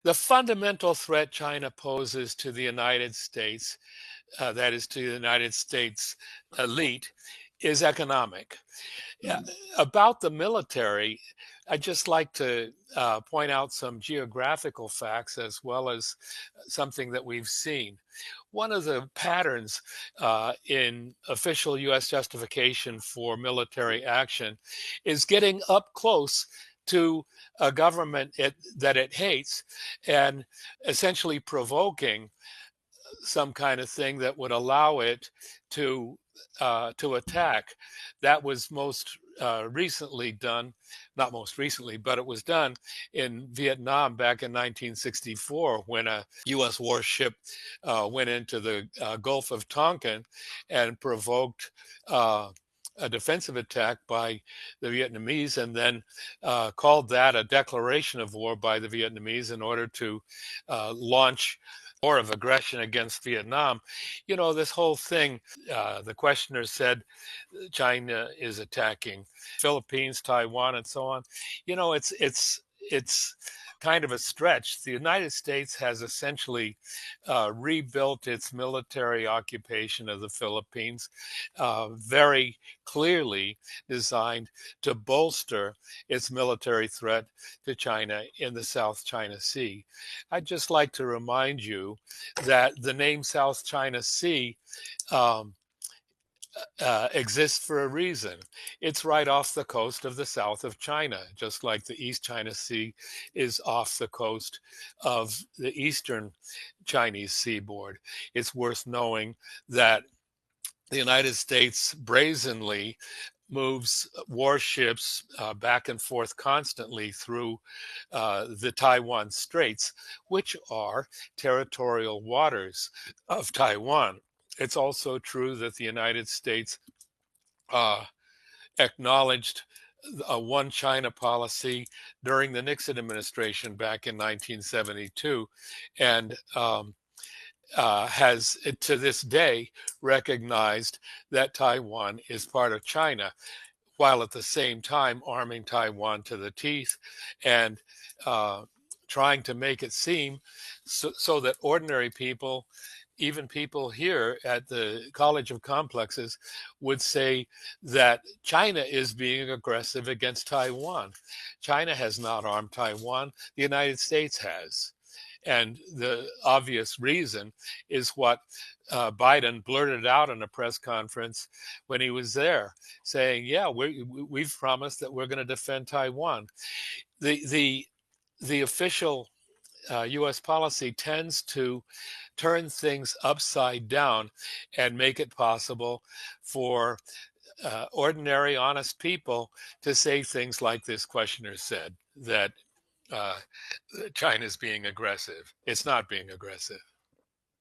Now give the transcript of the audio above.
The fundamental threat China poses to the United States, that is to the United States elite, is economic. Yeah, Mm, about the military, I'd just like to point out some geographical facts as well as something that we've seen. One of the patterns in official U.S. justification for military action is getting up close to a government that it hates and essentially provoking some kind of thing that would allow it to attack. That was most recently done, not most recently, but it was done in Vietnam back in 1964 when a U.S. warship went into the Gulf of Tonkin and provoked. A defensive attack by the Vietnamese, and then called that a declaration of war by the Vietnamese in order to launch war of aggression against Vietnam. You know, this whole thing, the questioner said China is attacking Philippines, Taiwan, and so on. You know, it's kind of a stretch. The United States has essentially rebuilt its military occupation of the Philippines, very clearly designed to bolster its military threat to China in the South China Sea. I'd just like to remind you that the name South China Sea um, exists for a reason. It's right off the coast of the south of China, just like the East China Sea is off the coast of the eastern Chinese seaboard. It's worth knowing that the United States brazenly moves warships back and forth constantly through the Taiwan Straits, which are territorial waters of Taiwan. It's also true that the United States uh, acknowledged a one China policy during the Nixon administration back in 1972 and has to this day recognized that Taiwan is part of China, while at the same time arming Taiwan to the teeth and uh, trying to make it seem so that ordinary people, even people here at the College of Complexes, would say that China is being aggressive against Taiwan. China has not armed Taiwan, the United States has. And the obvious reason is what Biden blurted out in a press conference when he was there, saying, "Yeah, we've promised that we're going to defend Taiwan." The the the official U.S. policy tends to turn things upside down and make it possible for ordinary, honest people to say things like this questioner said, that uh, China's being aggressive. It's not being aggressive.